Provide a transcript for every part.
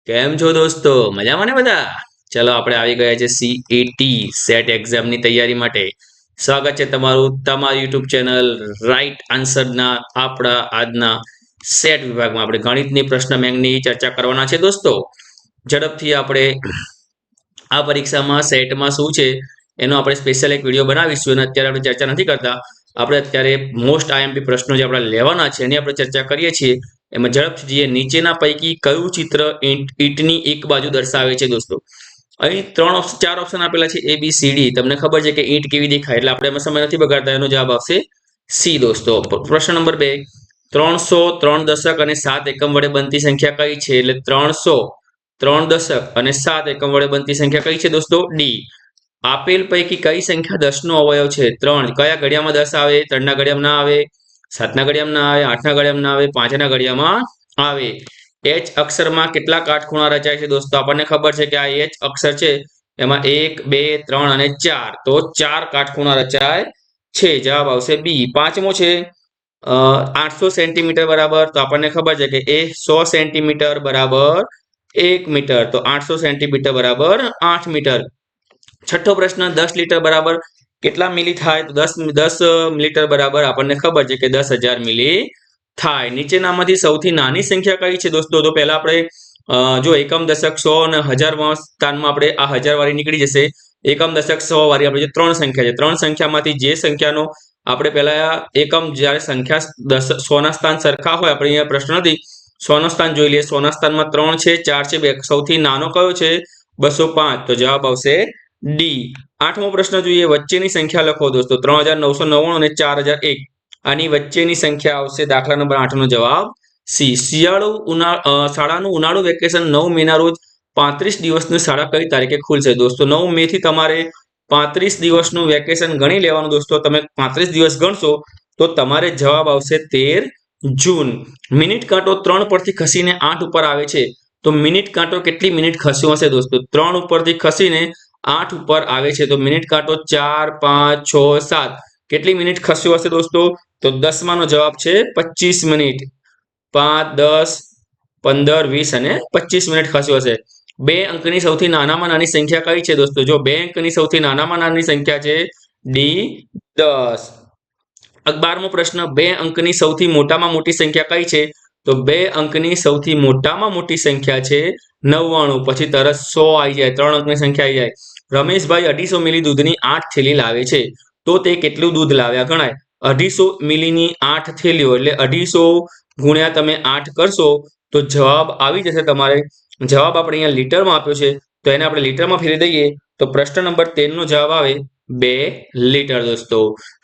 કેમ છો દોસ્તો? મજામાં ને બધા? ચલો આપણે આવી ગયા છે સીએટી સેટ એક્ઝામની તૈયારી માટે. સ્વાગત છે તમારું તમારી યુટ્યુબ ચેનલ રાઈટ આન્સરના આપણા આજના સેટ વિભાગમાં. આપણે ગણિતની પ્રશ્ન બેંકની ચર્ચા કરવાના છે દોસ્તો. ઝડપથી આપણે આ પરીક્ષામાં સેટમાં શું છે એનો આપણે સ્પેશિયલ એક વિડીયો બનાવીશું અને અત્યારે આપણે ચર્ચા નથી કરતા. આપણે અત્યારે મોસ્ટ આઈએમપી પ્રશ્નો જે આપણે લેવાના છે એની આપણે ચર્ચા કરીએ છીએ. એમાં ઝડપથી જઈએ. નીચેના પૈકી કયું ચિત્ર ઈંટની એક બાજુ દર્શાવે છે દોસ્તો? અહીં ચાર ઓપ્શન આપેલા છે ABCD. તમને ખબર છે કે ઈંટ કેવી દેખાય એટલે આપણે એમાં સમય નથી બગાડતા. એનો જવાબ આવશે સી દોસ્તો. પ્રશ્ન નંબર 2, 300 3 દશક અને 7 એકમ વડે બનતી સંખ્યા કઈ છે? એટલે 300 3 દશક અને 7 એકમ વડે બનતી સંખ્યા કઈ છે દોસ્તો? ડી. આપેલ પૈકી કઈ સંખ્યા 10 નો અવયવ છે? 3. કયા ઘડિયામાં 10 આવે? 3 ના ઘડિયામાં ના આવે, 7 ના ઘડિયામાં ના આવે, 8 ના ઘડિયામાં ના આવે, 5 ના ઘડિયામાં આવે. H અક્ષરમાં કેટલા કાટખૂણા રચાય છે દોસ્તો? આપણને ખબર છે કે આ H અક્ષર છે એમાં 1 2 3 અને 4, તો 4 કાટખૂણા રચાય છે. જવાબ આવશે બી. પાંચમો છે 800 સેન્ટીમીટર બરાબર, તો આપણને ખબર છે કે એ 100 સેન્ટીમીટર બરાબર 1 મીટર, તો 800 સેન્ટીમીટર બરાબર 8 મીટર. છઠ્ઠો પ્રશ્ન 10 લીટર બરાબર કેટલા મિલી થાય? તો 10 લીટર બરાબર આપણને ખબર છે કે 10,000 મિલી થાય. નીચેનામાંથી સૌથી નાની સંખ્યા કઈ છે દોસ્તો? તો પહેલા આપણે જો એકમ દશક 100 અને 1000 સ્થાનમાં આપણે આ 1000 વાળી નીકળી જશે. એકમ દશક 100 વાળી આપણે જે ત્રણ સંખ્યા છે, ત્રણ સંખ્યામાંથી જે સંખ્યાનો આપણે પહેલા એકમ જ્યારે સંખ્યા 100 ના સ્થાન સરખા હોય, આપણે અહીંયા પ્રશ્ન નથી, 100 નું સ્થાન જોઈ લઈએ. 100 ના સ્થાનમાં 3 છે, 4 છે, 2. સૌથી નાનો કયો છે? 205, તો જવાબ આવશે ડી. આઠમો પ્રશ્ન જોઈએ. વચ્ચેની સંખ્યા લખો દોસ્તો. 3999 અને 4001. આની વચ્ચેની સંખ્યા આવશે દાખલા નંબર 8 નો જવાબ સી. શાળાનું ઉનાળુ વેકેશન 9 મે ના રોજ 35 દિવસની શાળા કઈ તારીખે ખુલશે દોસ્તો? 9 મે થી તમારે 35 દિવસનું વેકેશન ગણી લેવાનું દોસ્તો. તમે 35 દિવસ ગણશો તો તમારે જવાબ આવશે 13 જૂન. મિનિટ કાંટો 3 પરથી ખસીને 8 ઉપર આવે છે, તો મિનિટ કાંટો કેટલી મિનિટ ખસ્યો હશે દોસ્તો? 3 ઉપરથી ખસીને 8 ઉપર આવે છે, તો મિનિટ કાંટો 4 5 6 7 કેટલી મિનિટ ખસ્યો હશે દોસ્તો? તો 10 નો જવાબ છે 25 મિનિટ. 5 10 15 20 અને 25 મિનિટ ખસ્યો હશે. 2 અંકની સૌથી નાનામાં નાની સંખ્યા કઈ છે દોસ્તો? જો 2 અંકની સૌથી નાનામાં નાની સંખ્યા છે ડી 10. 12મો પ્રશ્ન 2 અંકની સૌથી મોટામાં મોટી સંખ્યા કઈ છે? તો 2 અંકની સૌથી મોટામાં મોટી સંખ્યા છે 99. પછી તરત 100 આવી જાય, 3 અંકની સંખ્યા આવી જાય. રમેશભાઈ 250 મિલી દૂધની 8 થેલી લાવે છે, તો તે કેટલું દૂધ લાવ્યા ગણાય? 250 મિલીની 8 થેલીઓ એટલે 250 ગુણ્યા તમે 8 કરશો તો જવાબ આવી જશે તમારે. જવાબ આપણે અહીંયા લીટરમાં આપ્યો છે, તો એને આપણે લીટરમાં ફેરવી દઈએ તો પ્રશ્ન નંબર 13 નો જવાબ આવે 2 લીટર દોસ્તો.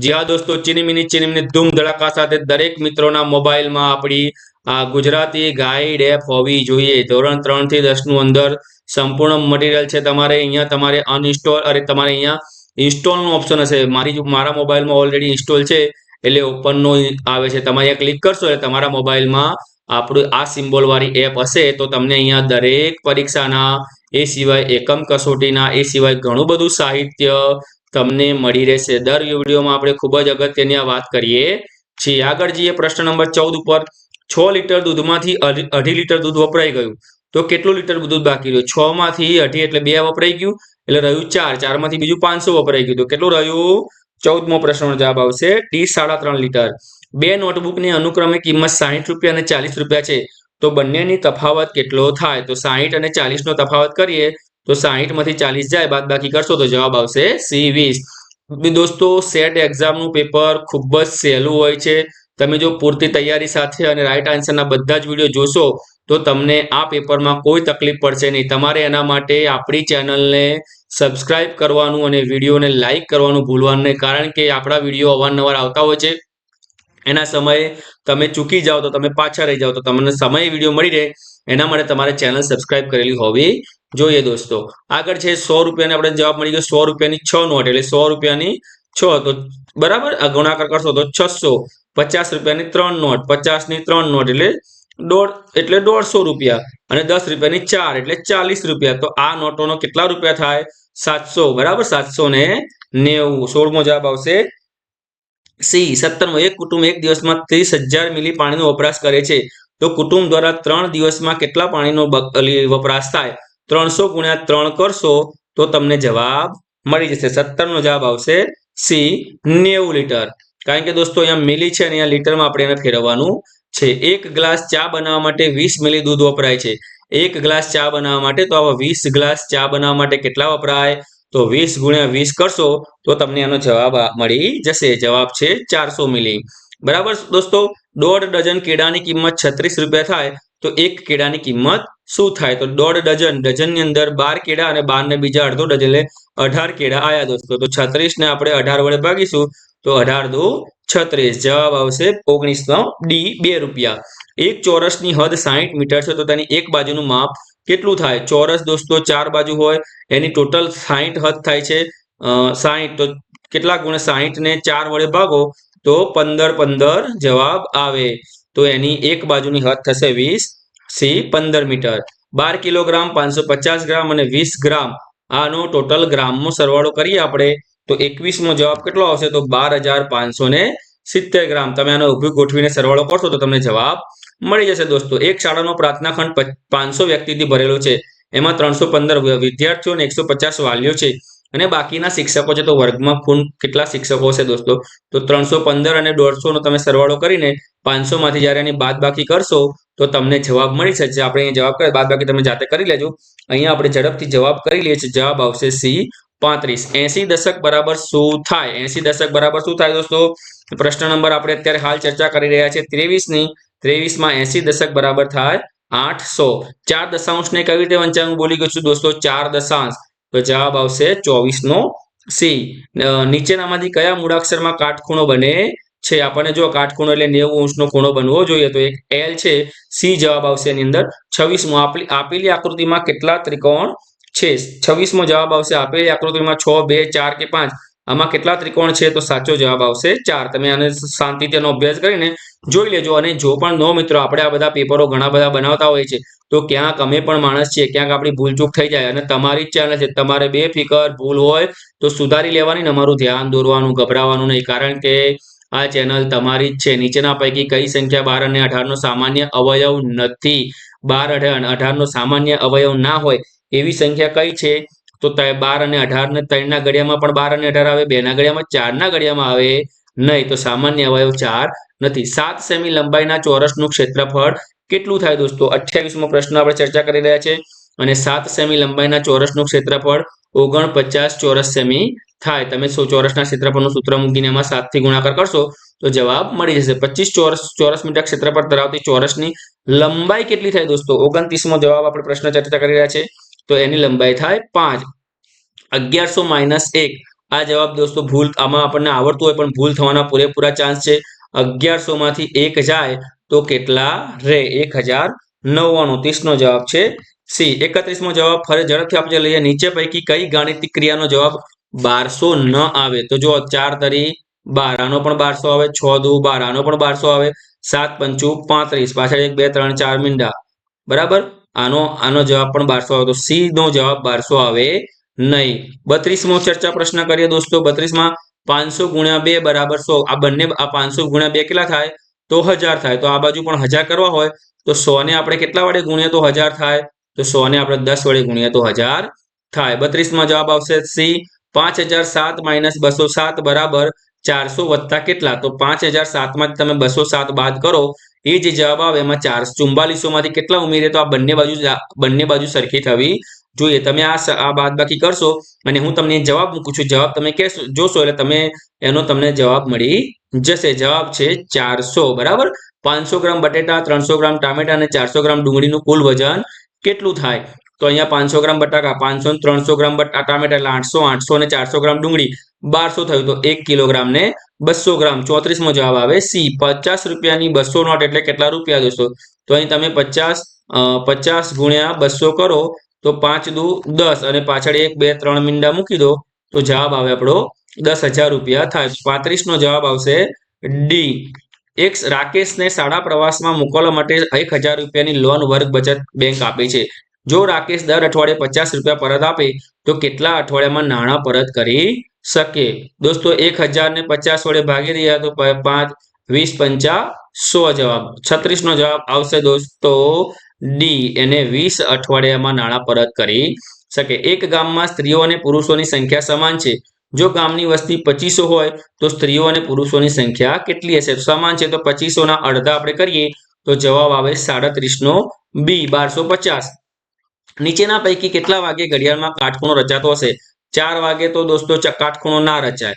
જી હા દોસ્તો, ચીની ધૂમ ધડાકા સાથે દરેક મિત્રોના મોબાઈલમાં આપણી આ ગુજરાતી ગાઈડ એપ હોવી જોઈએ. ધોરણ 3 થી 10 નું અંદર સંપૂર્ણ મટીરિયલ છે. તમારે અહીંયા તમારે અનઇન્સ્ટોલ તમારે અહીંયા ઇન્સ્ટોલનો ઓપ્શન હશે. મારા મોબાઈલમાં ઓલરેડી ઇન્સ્ટોલ છે એટલે ઓપનનો આવે છે. તમે અહીંયા ક્લિક કરશો એટલે તમારા મોબાઈલમાં આપણું આ સિમ્બોલ વાળી એપ હશે, તો તમને અહીંયા દરેક પરીક્ષાના, એ સિવાય એકમ કસોટીના, એ સિવાય ઘણું બધું સાહિત્ય તમને મળી રહેશે. દર વિડીયોમાં આપણે ખૂબ જ અગત્યની આ વાત કરીએ છીએ. આગળ જઈએ પ્રશ્ન નંબર 14 ઉપર. 6 લીટર દૂધમાંથી 2.5 લીટર દૂધ વપરાઈ ગયું, તો કેટલું લીટર દૂધ બાકી રહ્યું? 6 માંથી 2.5 એટલે 2 વપરાઈ ગયું, એટલે રહ્યું 4. 4 માંથી બીજું 500 વપરાઈ ગયું, તો કેટલું રહ્યું? 14મો પ્રશ્નનો જવાબ આવશે ડી 3.5 લીટર. 2 નોટબુકની અનુક્રમે કિંમત 60 રૂપિયા અને 40 રૂપિયા છે, તો બંનેની તફાવત કેટલો થાય? તો 60 અને 40 નો તફાવત કરીએ તો 60 માંથી 40 જાય, બાદ બાકી કરશો તો જવાબ આવશે સી 20. દોસ્તો, સેટ એક્ઝામનું પેપર ખૂબ જ સહેલું હોય છે. તમે જો પૂરતી તૈયારી સાથે અને રાઈટ આન્સરના બધા જ વિડીયો જોશો તો તમને આ પેપરમાં કોઈ તકલીફ પડશે નહીં. તમારે એના માટે આપણી ચેનલને સબસ્ક્રાઇબ કરવાનું અને વિડીયોને લાઈક કરવાનું ભૂલવાનું નહીં, કારણ કે આપણા વિડીયો અવારનવાર આવતા હોય છે. એના સમયે તમે ચૂકી જાઓ તો તમે પાછા રહી જાઓ, તો તમને સમય વિડીયો મળી રહે એના માટે તમારે ચેનલ સબસ્ક્રાઇબ કરેલી હોવી જોઈએ દોસ્તો. આગળ છે 100 રૂપિયાને આપણે જવાબ મળી ગયો. 100 રૂપિયાની 6 નોટ એટલે 100 રૂપિયાની 6, તો બરાબર આ ગુણાકાર કરશો તો 600. 50 રૂપિયાની 3 નોટ, 50 ની 3 નોટ એટલે 150 રૂપિયા, અને 10 રૂપિયાની 4 એટલે 40 રૂપિયા. તો આ નોટોનો કેટલા રૂપિયા થાય? 700 બરાબર, 790. 16મો જવાબ આવશે સી. 17મો. એક કુટુંબ એક દિવસમાં 30,000 મિલી પાણીનો વપરાશ કરે છે, તો કુટુંબ દ્વારા 3 દિવસમાં કેટલા પાણીનો વપરાશ થાય? 300 ગુણ્યા 3 કરશો તો તમને જવાબ મળી જશે. 17 નો જવાબ આવશે સી 90 લીટર. કારણ કે દોસ્તો અહીંયા મિલી છે અને અહીંયા લીટરમાં આપણે એને ફેરવવાનું છે. એક ગ્લાસ ચા બનાવવા માટે 20 મિલી દૂધ વપરાય છે. એક ગ્લાસ ચા બનાવવા માટે તો આવા 20 ગ્લાસ ચા બનાવવા માટે કેટલા વપરાય? તો 20 ગુણ્યા 20 કરશો તો તમને એનો જવાબ મળી જશે. જવાબ છે 400 મિલી. બરાબર દોસ્તો, 1.5 ડઝન કેળાની કિંમત 36 રૂપિયા થાય તો એક કેળાની કિંમત શું થાય? તો 1.5 ડઝનની અંદર 12 કેળા અને 12 ને બીજા અડધો ડઝન એટલે 18 કેળા આયા દોસ્તો. તો 36 ને આપણે 18 વડે ભાગીશું તો 18 દુ 36. જવાબ આવશે 19 નો ડી 2 રૂપિયા. એક ચોરસની હદ 60 મીટર છે તો તેની એક બાજુનું માપ કેટલું થાય? ચોરસ દોસ્તો 4 બાજુ હોય એની ટોટલ 60 હદ થાય છે. 60 તો કેટલા ગુણ્યા 60 ને 4 વડે ભાગો તો 15 15 જવાબ આવે. તો એની એક બાજુની હદ થશે 20 સી 15 મીટર. 12 કિલોગ્રામ, 550 ગ્રામ અને 20 ગ્રામ આનો ટોટલ ગ્રામનો સરવાળો કરીએ આપણે તો 21મો જવાબ કેટલો આવશે? તો 12,570 ગ્રામ. તમે આનો ઊભી ગોઠવીને સરવાળો કરશો તો તમને જવાબ મળી જશે દોસ્તો. એક શાળાનો પ્રાર્થના ખંડ 500 વ્યક્તિથી ભરેલો છે. એમાં 315 વિદ્યાર્થીઓ અને 150 વાલીઓ છે અને બાકીના શિક્ષકો છે. તો વર્ગમાં કુલ કેટલા શિક્ષકો હશે દોસ્તો? તો 315 અને 150 નો તમે સરવાળો કરીને 500 માંથી જ્યારે એની બાદબાકી કરશો તો તમને જવાબ મળી શકશે. આપણે અહીં જવાબ કરે બાદબાકી તમે જાતે કરી લેજો. અહીંયા આપણે ઝડપથી જવાબ કરી લઈએ છીએ. જવાબ આવશે સી 35. 80 દશક બરાબર શું થાય? 80 દશક બરાબર શું થાય દોસ્તો? પ્રશ્ન નંબર આપણે અત્યારે હાલ ચર્ચા કરી રહ્યા છીએ 23 ની. 23માં 80 દશક બરાબર થાય 800. 4 દશાંશને કેવી રીતે વંચાવું બોલી ગયો છું દોસ્તો? 4 દશાંશ. તો જવાબ આવશે 24 નો સી. નીચેનામાંથી કયા મૂળાક્ષરમાં કાટખૂણો બને છે? આપણને જો કાટખૂણો એટલે 90 અંશનો ખૂણો બનવો જોઈએ તો એક એલ છે. સી જવાબ આવશે એની અંદર. 26મો આપેલી આકૃતિમાં કેટલા ત્રિકોણ છે? 26મો જવાબ આવશે આપેલી આકૃતિમાં 6, 2, 4 કે 5 આમાં કેટલા ત્રિકોણ છે? તો સાચો જવાબ આવશે 4. તમે આને શાંતિથી એનો અભ્યાસ કરીને જોઈ લેજો. અને જો પણ નો મિત્રો આપણે આ બધા પેપરો ઘણા બધા બનાવતા હોય છે તો ક્યાંક અમે પણ માણસ છીએ, ક્યાંક આપણી ભૂલચૂક થઈ જાય અને તમારી જ ચેનલ છે. તમારે બેફિકર ભૂલ હોય તો સુધારી લેવાની ને અમારું ધ્યાન દોરવાનું, ગભરાવાનું નહીં. કારણ કે આ ચેનલ તમારી જ છે. નીચેના પૈકી કઈ સંખ્યા 12 અને 18 નો સામાન્ય અવયવ નથી? 12 અને 18 નો સામાન્ય અવયવ ના હોય એવી સંખ્યા કઈ છે? તો 12 અને 18 ને 3 ના ઘડિયામાં પણ 12 અને 18 આવે, 2 ના ઘડિયામાં, 4 ના ઘડિયામાં આવે નહીં. તો સામાન્ય અવયવ 4 નથી. 7 સેમી લંબાઈના ચોરસનું ક્ષેત્રફળ કેટલું થાય દોસ્તો? 28મો પ્રશ્ન આપણે ચર્ચા કરી રહ્યા છે અને 7 સેમી લંબાઈના ચોરસનું ક્ષેત્રફળ 49 ચોરસ સેમી થાય. તમે ચોરસના ક્ષેત્રફળનું સૂત્ર મૂકીને એમાં 7 થી ગુણાકાર કરશો તો જવાબ મળી જશે. 25 ચોરસ મીટર ક્ષેત્રફળ ધરાવતી ચોરસની લંબાઈ કેટલી થાય દોસ્તો? 29મો જવાબ આપણે પ્રશ્ન ચર્ચા કરી રહ્યા છે તો એની લંબાઈ થાય 5. 1100 - 1 આ જવાબ દોસ્તો ભૂલ આમાં આપણને આવડતું હોય પણ ભૂલ થવાના પૂરેપૂરા ચાન્સ છે. 1100 માંથી 1 જાય તો કેટલા રહે? 1099. 30નો જવાબ છે સી. 31મો જવાબ ફરી ઝડપથી આપણે લઈએ. નીચે પૈકી કઈ ગાણિતિક ક્રિયાનો જવાબ 1200 ન આવે? તો જો 4 તરી 12 આનો પણ 1200 આવે, 6 દુ 12 આનો પણ 1200 આવે, 7 પંચુ 35 પાછળ 1 2 3 4 મીંડા. બરાબર, આનો જવાબ પણ 1200 આવે. તો સી નો જવાબ 1200 આવે નહીં. 32મો ચર્ચા પ્રશ્ન કરીએ દોસ્તો. 32માં 500 ગુણ્યા 2 બરાબર 100. આ બંને 500 ગુણ્યા 2 કેટલા થાય? તો 1000 થાય. તો આ બાજુ પણ 1000 કરવા હોય તો 100 ને આપણે કેટલા વડે ગુણીએ તો 1000 થાય? તો 100 ને આપણે 10 વડે ગુણીએ તો 1000 થાય. 32માં જવાબ આવશે સી. 5007 - 207 બરાબર 400 વત્તા કેટલા? તો 5007 માંથી તમે 207 બાદ કરો એ જે જવાબ આવે એમાં 4400 માંથી કેટલા ઉમેરીએ તો આ બંને બાજુ સરખી થવી જોઈએ. તમે આ બાદબાકી કરશો અને હું તમને જવાબ મૂકું છું. જવાબ તમે કહેશો જોશો એટલે તમે એનો તમને જવાબ મળી જશે. જવાબ છે 400. બરાબર. 500 ગ્રામ બટેટા, 300 ગ્રામ ટામેટા અને 400 ગ્રામ ડુંગળીનું કુલ વજન કેટલું થાય? તો અહીંયા 500 ગ્રામ બટાકા, 500 ને 300 ગ્રામ ટામેટા એટલે 800, 800 ને 400 ગ્રામ ડુંગળી 1200 થયું. તો 1 કિલોગ્રામ ને 200 ગ્રામ. 34મો જવાબ આવે સી. 50 રૂપિયાની 200 નોટ એટલે કેટલા રૂપિયા દોસ્તો? તો અહીં તમે 50 ગુણ્યા 200 કરો તો 5 દુ 10 અને પાછળ 1 2 3 મીંડા મૂકી દો તો જવાબ આવે આપણો 10,000 રૂપિયા થાય. 35નો જવાબ આવશે ડી. એક રાકેશને શાળા પ્રવાસમાં મોકલવા માટે 1000 રૂપિયાની લોન વર્ગ બચત બેંક આપે છે. જો રાકેશ દર અઠવાડિયે 50 રૂપિયા પરત આપે તો કેટલા અઠવાડિયામાં નાણાં પરત કરી શકે? દોસ્તો 1000 ને 50 વડે ભાગી રહ્યા તો 5 20 પંચા 100 જવાબ 36 નો જવાબ આવશે દોસ્તો ડી એને 20 અઠવાડિયામાં નાણાં પરત કરી શકે. એક ગામમાં સ્ત્રીઓ અને પુરુષોની સંખ્યા સમાન છે. જો ગામની વસ્તી 2500 હોય તો સ્ત્રીઓ અને પુરુષોની સંખ્યા કેટલી હશે? સમાન છે તો 2500 ના અડધા આપણે કરીએ તો જવાબ આવે 37 નો બી 1250. નીચેના પૈકી કેટલા વાગે ઘડિયાળમાં કાટખૂણો રચાતો હશે? 4 વાગે તો દોસ્તો કાટખૂણો ના રચાય,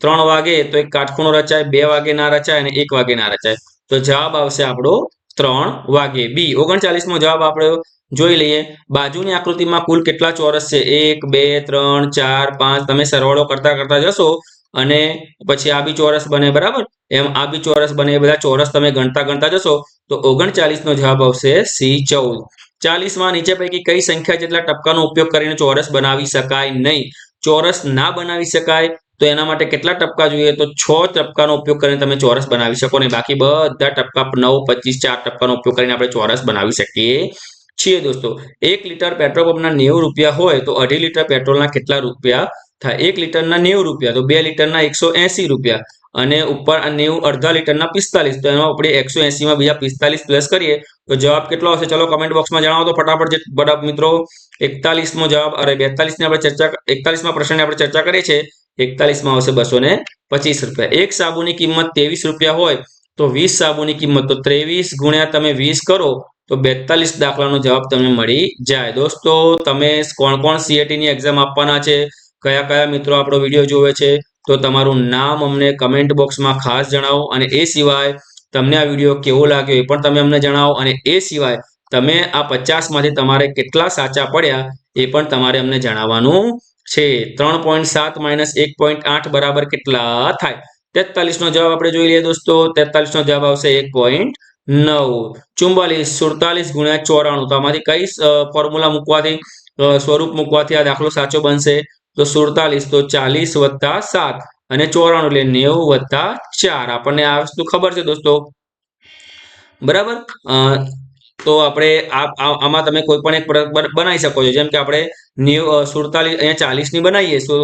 3 વાગે તો એક કાટખૂણો રચાય, 2 વાગે ના રચાય અને 1 વાગે ના રચાય. તો જવાબ આવશે આપણો 3 વાગે. બી 39 મો જવાબ આપણે જોઈ લઈએ. બાજુની આકૃતિમાં કુલ કેટલા ચોરસ છે? 1 2 3 4 5. તમે સરવાળો કરતા કરતા જશો અને પછી આ બી ચોરસ બને, બરાબર? એમ આ બી ચોરસ બને. એ બધા ચોરસ તમે ગણતા ગણતા જશો તો 39 નો જવાબ આવશે સી 14. 40 માં નીચે પૈકી કઈ સંખ્યા જેટલા ટપકાનો ઉપયોગ કરીને ચોરસ બનાવી શકાય નહીં? ચોરસ ના બનાવી શકાય તો એના માટે કેટલા ટપકા જોઈએ? તો 6 ટપકાનો ઉપયોગ કરીને તમે ચોરસ બનાવી શકો ને બાકી બધા ટપકા 9 25 4 ટપકાનો ઉપયોગ કરીને આપણે ચોરસ બનાવી શકીએ છીએ દોસ્તો. 1 લીટર પેટ્રોલ પંપના 90 રૂપિયા હોય તો 2.5 લીટર પેટ્રોલના કેટલા રૂપિયા થાય? 1 લીટરના 90 રૂપિયા તો 2 લીટરના 180 રૂપિયા અને ઉપર આ 90 અડધા લીટરના 45. તો એમાં આપણે 180 માં બીજા 45 પ્લસ કરીએ તો જવાબ કેટલો આવશે? ચલો કમેન્ટ બોક્સમાં જણાવો તો ફટાફટ. જે બધા મિત્રો 41 મો જવાબ, અરે 42 ની આપણે ચર્ચા, 41 માં પ્રશ્નની આપણે ચર્ચા કરીએ છીએ. 41 માં આવશે 225 રૂપિયા. એક સાબુની કિંમત 23 રૂપિયા હોય તો 20 સાબુની કિંમત તો 23 ગુણ્યા તમે 20 કરો તો 42 દાખલાનો જવાબ તમને મળી જાય. દોસ્તો તમે કોણ કોણ સીએટી ની એક્ઝામ આપવાના છે, કયા કયા મિત્રો આપણો વિડીયો જોવે છે, તો તમારું નામ અમને કમેન્ટ બોક્સમાં ખાસ જણાવો. અને એ સિવાય તમને આ વિડીયો કેવો લાગ્યો એ પણ તમે અમને જણાવો. અને એ સિવાય તમે આ 50 માંથી તમારે કેટલા સાચા પડ્યા એ પણ તમારે અમને જણાવવાનું છે. 3.7 માઇનસ 1.8 બરાબર કેટલા થાય? 43 નો જવાબ આપણે જોઈ લઈએ દોસ્તો. 43 નો જવાબ આવશે 1.9. 44 47 ગુણ્યા 94. તો આમાંથી કઈ ફોર્મ્યુલા મૂકવાથી, સ્વરૂપ મૂકવાથી આ દાખલો સાચો બનશે? તો 47 તો 40 વત્તા 7 અને 94 એટલે 90 વત્તા 4. આપણને આ વસ્તુ ખબર છે દોસ્તો, બરાબર? તો આપણે આમાં તમે કોઈ પણ એક બનાવી શકો છો. જેમ કે આપણે 47 અહીંયા 40 ની બનાવીએ તો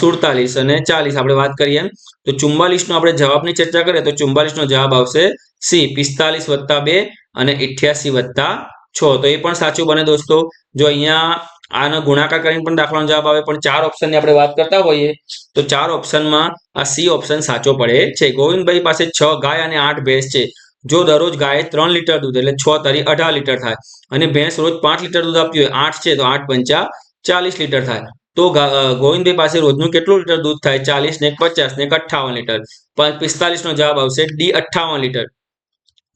47 અને 40 આપણે વાત કરીએ એમ તો 44 નો આપણે જવાબની ચર્ચા કરીએ તો 44 નો જવાબ આવશે સી 45 વત્તા 2 અને 88 વત્તા 6. તો એ પણ સાચું બને દોસ્તો. જો અહીંયા આનો ગુણાકાર કરીને પણ દાખલાનો જવાબ આવે, પણ 4 ઓપ્શનની આપણે વાત કરતા હોઈએ તો 4 ઓપ્શનમાં આ સી ઓપ્શન સાચો પડે છે. ગોવિંદભાઈ પાસે 6 ગાય અને 8 ભેંસ છે. જો દરરોજ ગાય 3 લીટર દૂધ એટલે 6 તરી 18 લીટર થાય અને ભેંસ રોજ 5 લીટર દૂધ આપતી હોય, 8 છે તો 8 પંચા 40 લીટર થાય. તો ગોવિંદભાઈ પાસે રોજનું કેટલું લીટર દૂધ થાય? 40 ને 50 ને 58 લીટર. 45 નો જવાબ આવશે ડી 58 લીટર.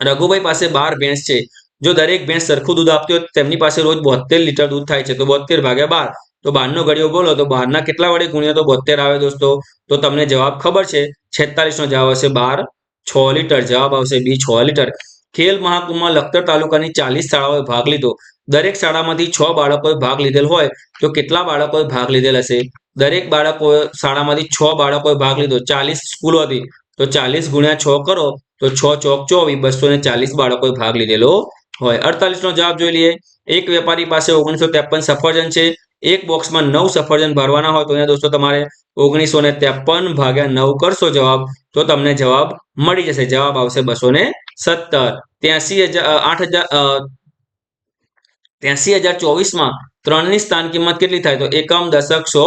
રઘુભાઈ પાસે 12 ભેંસ છે. જો દરેક ભેંસ સરખું દૂધ આપતી હોય તેમની પાસે રોજ 72 લીટર દૂધ થાય છે. તો 72 ભાગ્યા 12 તો 12 નો ઘડિયો બોલો તો 12 ના કેટલા વડે ગુણ્યા તો 72 આવે દોસ્તો. તો તમને જવાબ ખબર છે. 46 નો જવાબ આવશે 12 6 લીટર. જવાબ આવશે બી 6 લીટર. ખેલ મહાકુંભમાં લખતર તાલુકાની 40 શાળાઓએ ભાગ લીધો. દરેક શાળામાંથી 6 બાળકોએ ભાગ લીધેલ હોય તો કેટલા બાળકોએ ભાગ લીધેલ હશે? દરેક બાળકો શાળામાંથી 6 બાળકોએ ભાગ લીધો. 40 સ્કૂલો હતી તો 40 ગુણ્યા 6 કરો તો 6 ચોક 24, 240 બાળકોએ ભાગ લીધેલો હોય. 48 નો જવાબ જોઈ લઈએ. એક વેપારી પાસે 1953 સફરજન છે. એક બોક્સમાં 9 સફરજન ભરવાના હોય તો અહીંયા દોસ્તો તમારે 1953 ભાગ્યા 9 કરશો જવાબ તો તમને જવાબ મળી જશે. જવાબ આવશે 217. 83,024 માં 3 ની સ્થાન કિંમત કેટલી થાય? તો એકમ, દશક, સો,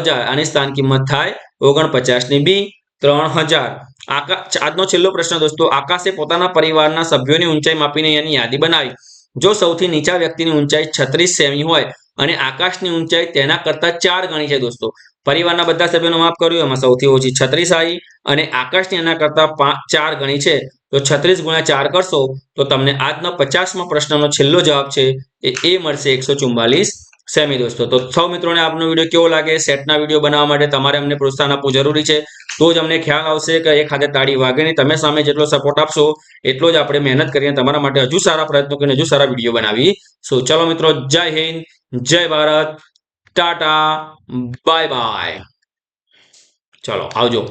હજાર. આની સ્થાન કિંમત થાય 49 ની બી 3000. આજનો છેલ્લો પ્રશ્ન દોસ્તો. આકાશે પોતાના પરિવારના સભ્યોની ઊંચાઈ માપીને એની યાદી બનાવી. જો સૌથી નીચા વ્યક્તિની ઊંચાઈ 36 સેમી હોય અને આકાશની ઊંચાઈ તેના કરતા 4 ગણી છે દોસ્તો. પરિવારના બધા સભ્યોનો માપ કર્યું, એમાં સૌથી ઓછી 36 આવી અને આકાશની એના કરતા 4 ગણી છે. તો 36 ગુણ્યા 4 કરશો તો તમને આજનો 50મા પ્રશ્નનો છેલ્લો જવાબ છે એ મળશે 144 સેમી દોસ્તો. તો સૌ મિત્રોને આપનો વિડીયો કેવો લાગે? સેટના વિડીયો બનાવવા માટે તમારે અમને પ્રોત્સાહન આપવું જરૂરી છે. તો જ અમને ખ્યાલ આવશે કે એક હાથે તાળી વાગે નહીં. તમે સામે જેટલો સપોર્ટ આપશો એટલો જ આપણે મહેનત કરીને તમારા માટે હજુ સારા પ્રયત્નો કરીને હજુ સારા વિડીયો બનાવી. સો ચલો મિત્રો, જય હિન્દ, જય ભારત, ટાટા, બાય બાય. ચલો આવજો.